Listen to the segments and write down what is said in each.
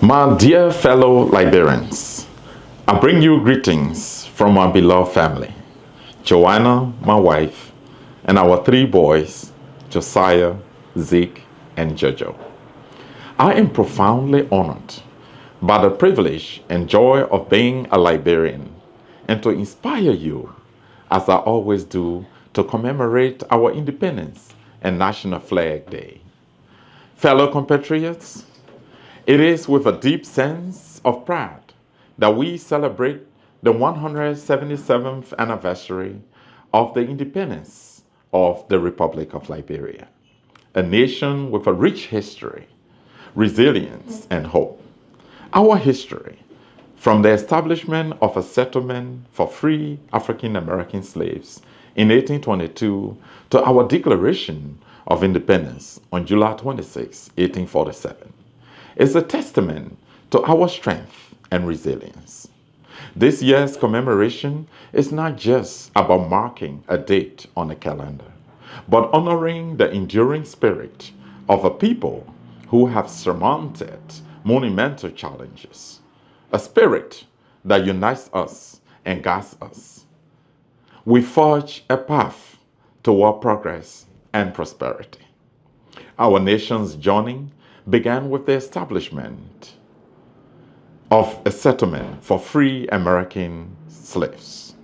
My dear fellow Liberians, I bring you greetings from my beloved family, Joanna, my wife, and our three boys, Josiah, Zeke, and Jojo. I am profoundly honored by the privilege and joy of being a Liberian and to inspire you, as I always do, to commemorate our independence and National Flag Day. Fellow compatriots, it is with a deep sense of pride that we celebrate the 177th anniversary of the independence of the Republic of Liberia, a nation with a rich history, resilience, and hope. Our history, from the establishment of a settlement for free African American slaves in 1822 to our Declaration of Independence on July 26, 1847, is a testament to our strength and resilience. This year's commemoration is not just about marking a date on a calendar, but honoring the enduring spirit of a people who have surmounted monumental challenges, a spirit that unites us and guides us. We forge a path toward progress and prosperity. Our nation's journey began with the establishment of a settlement for free American slaves,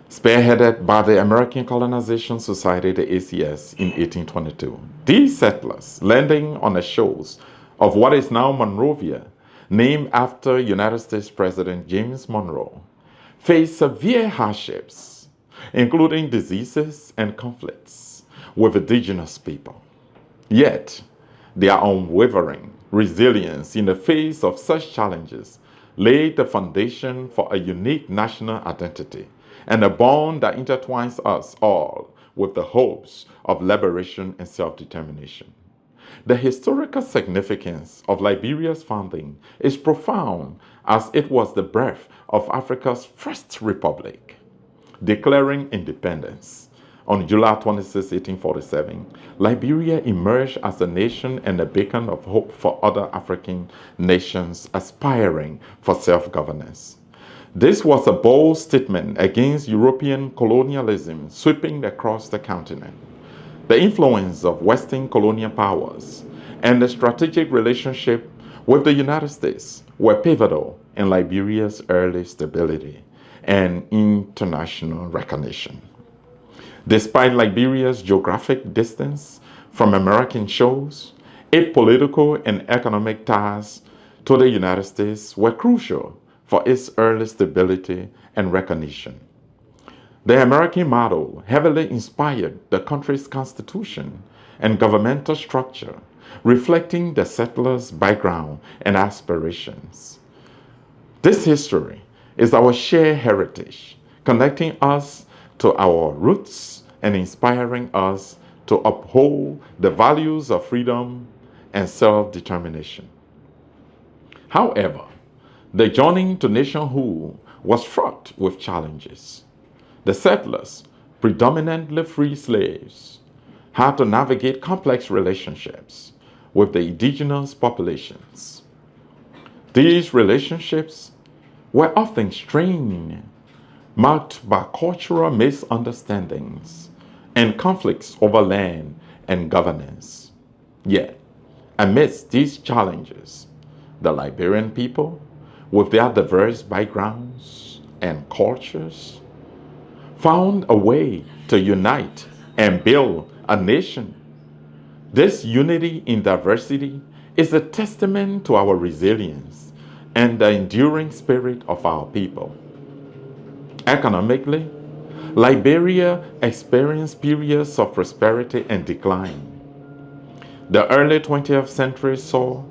spearheaded by the American Colonization Society, the ACS, in 1822. These settlers, landing on the shores of what is now Monrovia, named after United States President James Monroe, faced severe hardships, including diseases and conflicts with indigenous people. Yet, their unwavering resilience in the face of such challenges laid the foundation for a unique national identity and a bond that intertwines us all with the hopes of liberation and self-determination. The historical significance of Liberia's founding is profound, as it was the birth of Africa's first republic. Declaring independence on July 26, 1847, Liberia emerged as a nation and a beacon of hope for other African nations aspiring for self-governance. This was a bold statement against European colonialism sweeping across the continent. The influence of Western colonial powers and the strategic relationship with the United States were pivotal in Liberia's early stability and international recognition. Despite Liberia's geographic distance from American shores, its political and economic ties to the United States were crucial for its early stability and recognition. The American model heavily inspired the country's constitution and governmental structure, reflecting the settlers' background and aspirations. This history is our shared heritage, connecting us to our roots and inspiring us to uphold the values of freedom and self-determination. However, the journey to nationhood was fraught with challenges. The settlers, predominantly free slaves, had to navigate complex relationships with the indigenous populations. These relationships were often strained, marked by cultural misunderstandings and conflicts over land and governance. Yet, amidst these challenges, the Liberian people, with their diverse backgrounds and cultures, found a way to unite and build a nation. This unity in diversity is a testament to our resilience and the enduring spirit of our people. Economically, Liberia experienced periods of prosperity and decline. The early 20th century saw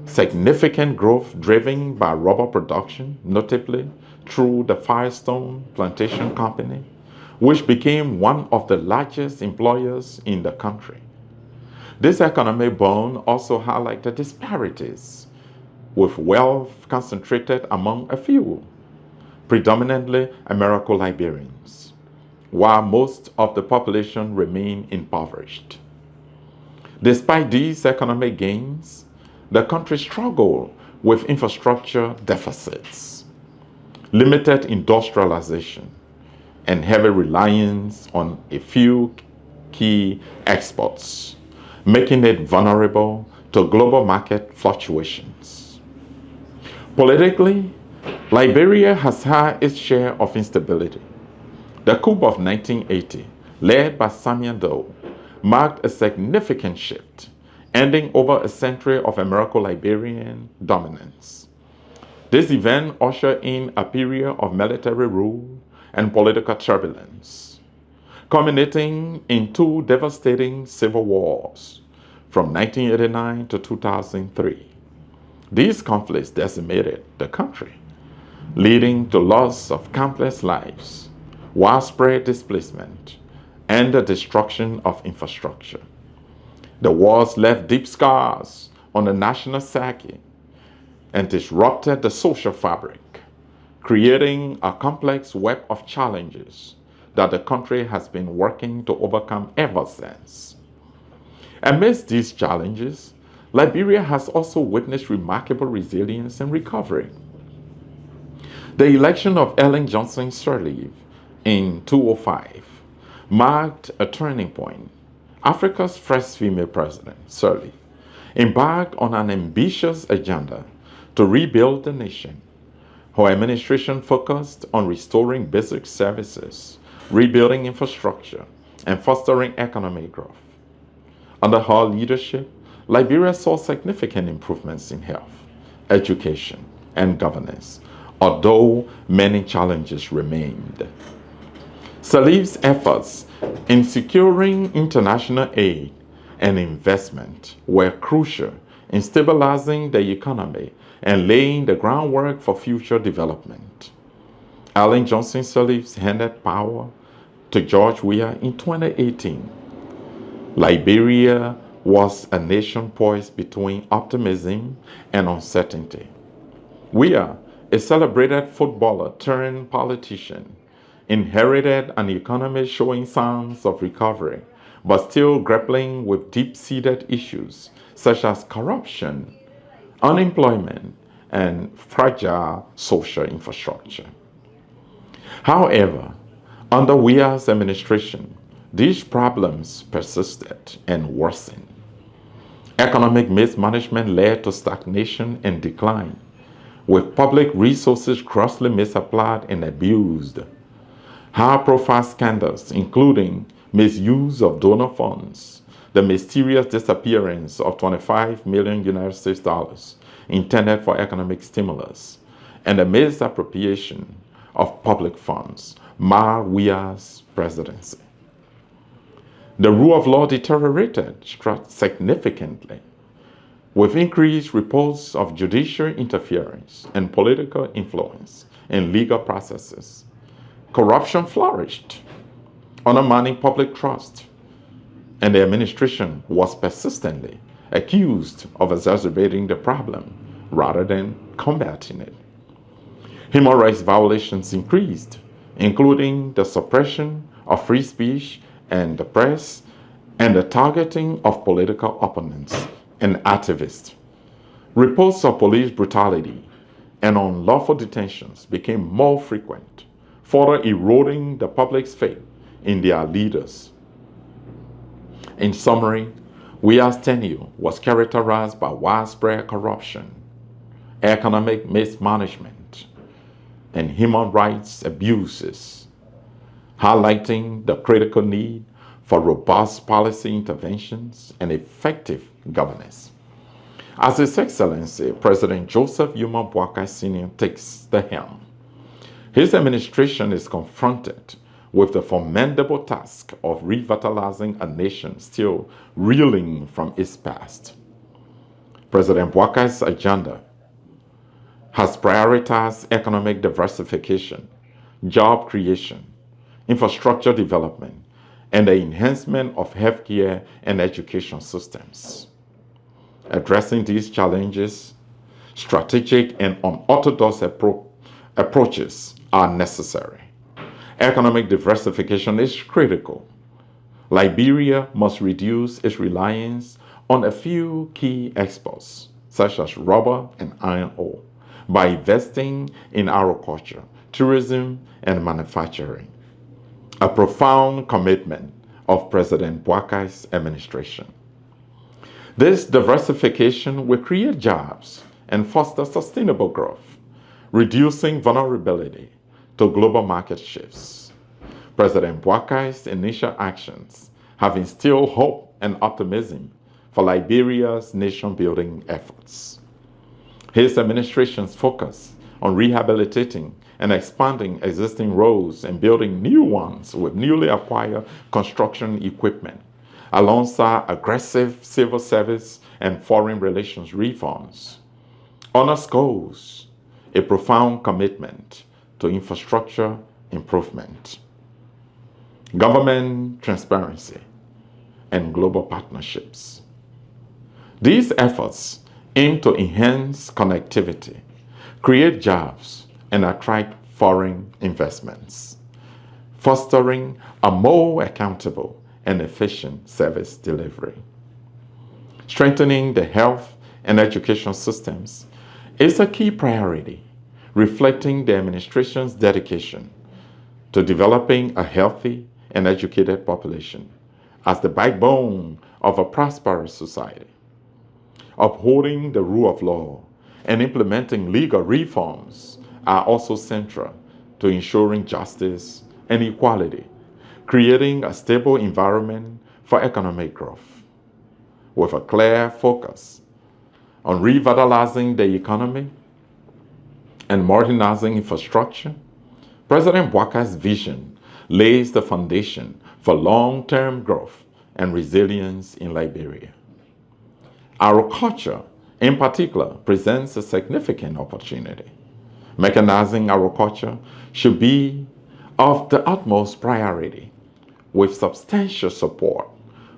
significant growth driven by rubber production, notably through the Firestone Plantation Company, which became one of the largest employers in the country. This economic boom also highlighted disparities, with wealth concentrated among a few, predominantly Americo-Liberians, while most of the population remained impoverished. Despite these economic gains, the country struggled with infrastructure deficits, limited industrialization, and heavy reliance on a few key exports, making it vulnerable to global market fluctuations. Politically, Liberia has had its share of instability. The coup of 1980, led by Samuel Doe, marked a significant shift, ending over a century of Americo-Liberian dominance. This event ushered in a period of military rule and political turbulence, culminating in two devastating civil wars from 1989 to 2003. These conflicts decimated the country, leading to loss of countless lives, widespread displacement, and the destruction of infrastructure. The wars left deep scars on the national psyche and disrupted the social fabric, creating a complex web of challenges that the country has been working to overcome ever since. Amidst these challenges, Liberia has also witnessed remarkable resilience and recovery. The election of Ellen Johnson Sirleaf in 2005 marked a turning point. Africa's first female president, Sirleaf, embarked on an ambitious agenda to rebuild the nation. Her administration focused on restoring basic services, rebuilding infrastructure, and fostering economic growth. Under her leadership, Liberia saw significant improvements in health, education, and governance, although many challenges remained. Sirleaf's efforts in securing international aid and investment were crucial in stabilizing the economy and laying the groundwork for future development. Ellen Johnson Sirleaf handed power to George Weah in 2018. Liberia was a nation poised between optimism and uncertainty. Weah, a celebrated footballer turned politician, inherited an economy showing signs of recovery, but still grappling with deep-seated issues such as corruption, unemployment, and fragile social infrastructure. However, under Weah's administration, these problems persisted and worsened. Economic mismanagement led to stagnation and decline, with public resources grossly misapplied and abused. High-profile scandals, including misuse of donor funds, the mysterious disappearance of 25 million United States dollars intended for economic stimulus, and the misappropriation of public funds, marred Weah's presidency. The rule of law deteriorated significantly, with increased reports of judicial interference and political influence in legal processes. Corruption flourished, undermining public trust, and the administration was persistently accused of exacerbating the problem rather than combating it. Human rights violations increased, including the suppression of free speech and the press, and the targeting of political opponents and activists. Reports of police brutality and unlawful detentions became more frequent, further eroding the public's faith in their leaders. In summary, Weah's tenure was characterized by widespread corruption, economic mismanagement, and human rights abuses, highlighting the critical need for robust policy interventions and effective governance. As His Excellency President Joseph Yuma Boakai Sr. takes the helm, his administration is confronted with the formidable task of revitalizing a nation still reeling from its past. President Boakai's agenda has prioritized economic diversification, job creation, infrastructure development, and the enhancement of healthcare and education systems. Addressing these challenges, strategic and unorthodox approaches are necessary. Economic diversification is critical. Liberia must reduce its reliance on a few key exports, such as rubber and iron ore, by investing in agriculture, tourism, and manufacturing. A profound commitment of President Joekai's administration. This diversification will create jobs and foster sustainable growth, reducing vulnerability to global market shifts. President Joekai's initial actions have instilled hope and optimism for Liberia's nation-building efforts. His administration's focus on rehabilitating and expanding existing roads and building new ones with newly acquired construction equipment, alongside aggressive civil service and foreign relations reforms, underscores a profound commitment to infrastructure improvement, government transparency, and global partnerships. These efforts aim to enhance connectivity, create jobs, and attract foreign investments, fostering a more accountable and efficient service delivery. Strengthening the health and education systems is a key priority, reflecting the administration's dedication to developing a healthy and educated population as the backbone of a prosperous society. Upholding the rule of law and implementing legal reforms are also central to ensuring justice and equality, creating a stable environment for economic growth. With a clear focus on revitalizing the economy and modernizing infrastructure, President Joekai's vision lays the foundation for long-term growth and resilience in Liberia. Agriculture, in particular, presents a significant opportunity. Mechanizing agriculture should be of the utmost priority, with substantial support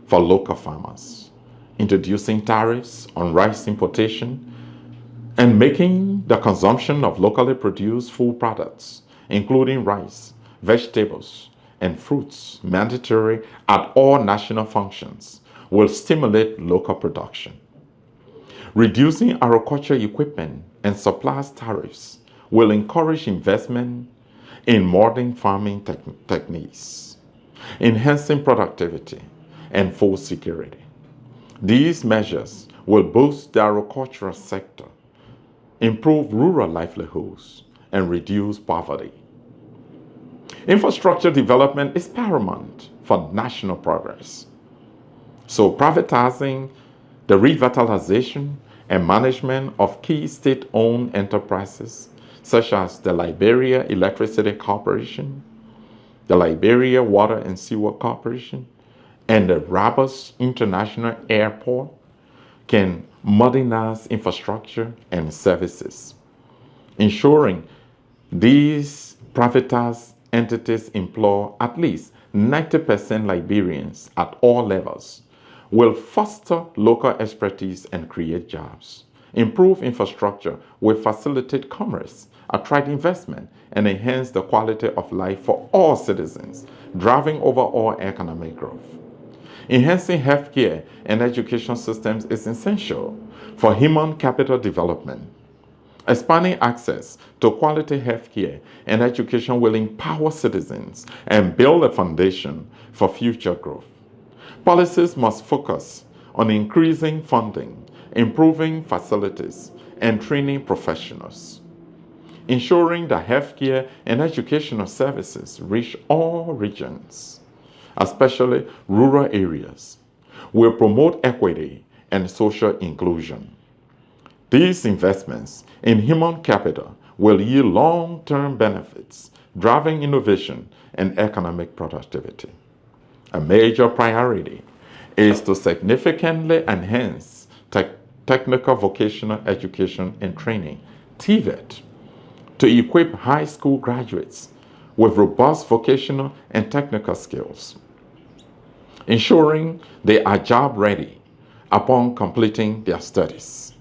for local farmers, introducing tariffs on rice importation, and making the consumption of locally produced food products, including rice, vegetables, and fruits, mandatory at all national functions, will stimulate local production. Reducing agriculture equipment and supplies tariffs will encourage investment in modern farming techniques, enhancing productivity and food security. These measures will boost the agricultural sector, improve rural livelihoods, and reduce poverty. Infrastructure development is paramount for national progress. So privatizing the revitalization and management of key state-owned enterprises such as the Liberia Electricity Corporation, the Liberia Water and Sewer Corporation, and the Rabas International Airport can modernize infrastructure and services, ensuring these privatized entities employ at least 90% Liberians at all levels, will foster local expertise and create jobs. Improve infrastructure will facilitate commerce, attract investment, and enhance the quality of life for all citizens, driving overall economic growth. Enhancing healthcare and education systems is essential for human capital development. Expanding access to quality healthcare and education will empower citizens and build a foundation for future growth. Policies must focus on increasing funding, improving facilities, and training professionals, ensuring that healthcare and educational services reach all regions, especially rural areas, will promote equity and social inclusion. These investments in human capital will yield long-term benefits, driving innovation and economic productivity. A major priority is to significantly enhance technical vocational education and training, TVET, to equip high school graduates with robust vocational and technical skills, ensuring they are job ready upon completing their studies.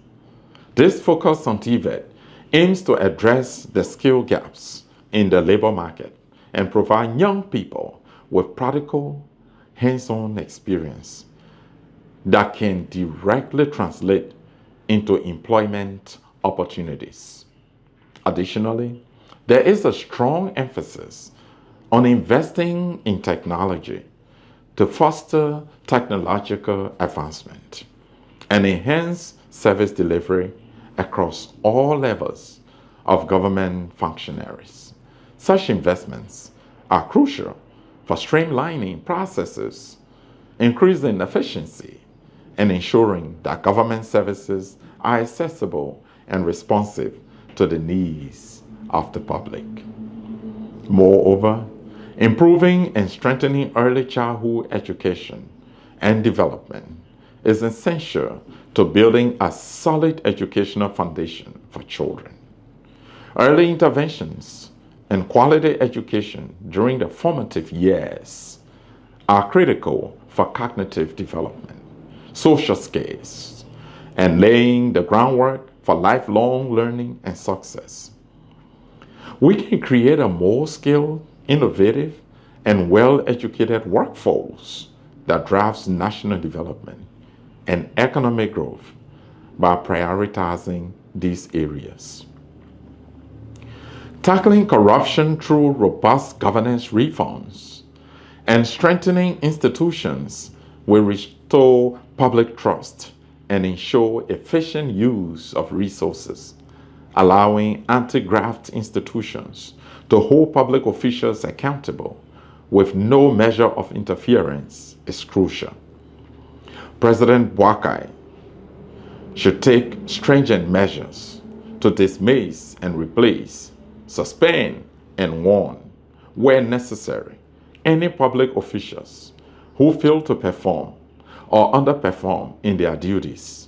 This focus on TVET aims to address the skill gaps in the labor market and provide young people with practical, hands-on experience that can directly translate into employment opportunities. Additionally, there is a strong emphasis on investing in technology to foster technological advancement and enhance service delivery across all levels of government functionaries. Such investments are crucial for streamlining processes, increasing efficiency, and ensuring that government services are accessible and responsive to the needs of the public. Moreover, improving and strengthening early childhood education and development is essential to building a solid educational foundation for children. Early interventions and quality education during the formative years are critical for cognitive development, social skills, and laying the groundwork for lifelong learning and success. We can create a more skilled, innovative, and well-educated workforce that drives national development and economic growth by prioritizing these areas. Tackling corruption through robust governance reforms and strengthening institutions will restore public trust and ensure efficient use of resources, allowing anti-graft institutions to hold public officials accountable with no measure of interference is crucial. President Joekai should take stringent measures to dismiss and replace, suspend, and warn, where necessary, any public officials who fail to perform or underperform in their duties,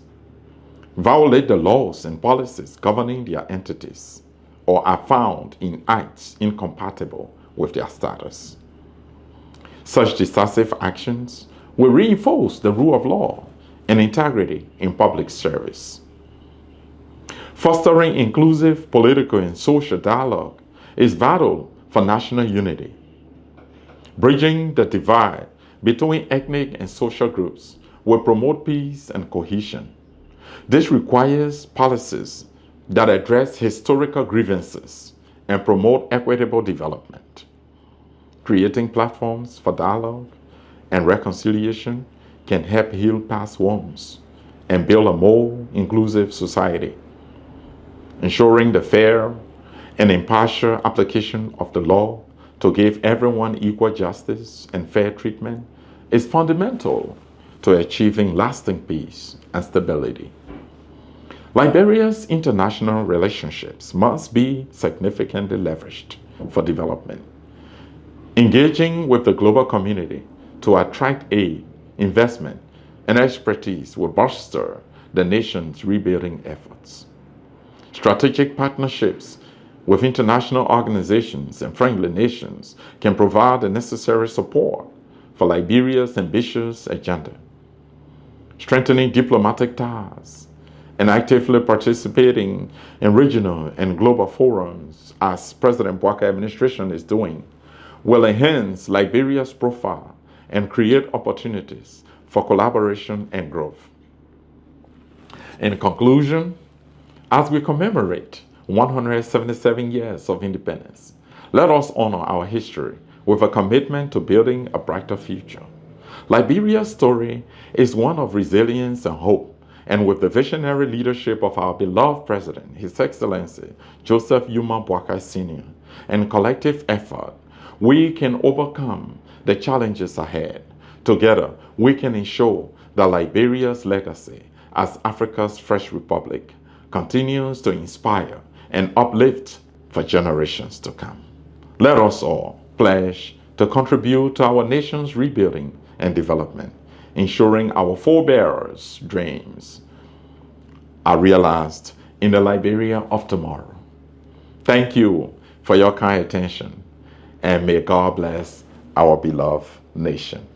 violate the laws and policies governing their entities, or are found in acts incompatible with their status. Such decisive actions will reinforce the rule of law and integrity in public service. Fostering inclusive political and social dialogue is vital for national unity. Bridging the divide between ethnic and social groups will promote peace and cohesion. This requires policies that address historical grievances and promote equitable development. Creating platforms for dialogue and reconciliation can help heal past wounds and build a more inclusive society. Ensuring the fair and impartial application of the law to give everyone equal justice and fair treatment is fundamental to achieving lasting peace and stability. Liberia's international relationships must be significantly leveraged for development. Engaging with the global community to attract aid, investment, and expertise will bolster the nation's rebuilding efforts. Strategic partnerships with international organizations and friendly nations can provide the necessary support for Liberia's ambitious agenda. Strengthening diplomatic ties and actively participating in regional and global forums, as President Joekai administration is doing, will enhance Liberia's profile and create opportunities for collaboration and growth. In conclusion, as we commemorate 177 years of independence, let us honor our history with a commitment to building a brighter future. Liberia's story is one of resilience and hope, and with the visionary leadership of our beloved President, His Excellency Joseph Boakai Sr., and collective effort, we can overcome the challenges ahead. Together, we can ensure that Liberia's legacy as Africa's First Republic continues to inspire and uplift for generations to come. Let us all pledge to contribute to our nation's rebuilding and development, ensuring our forebears' dreams are realized in the Liberia of tomorrow. Thank you for your kind attention, and may God bless our beloved nation.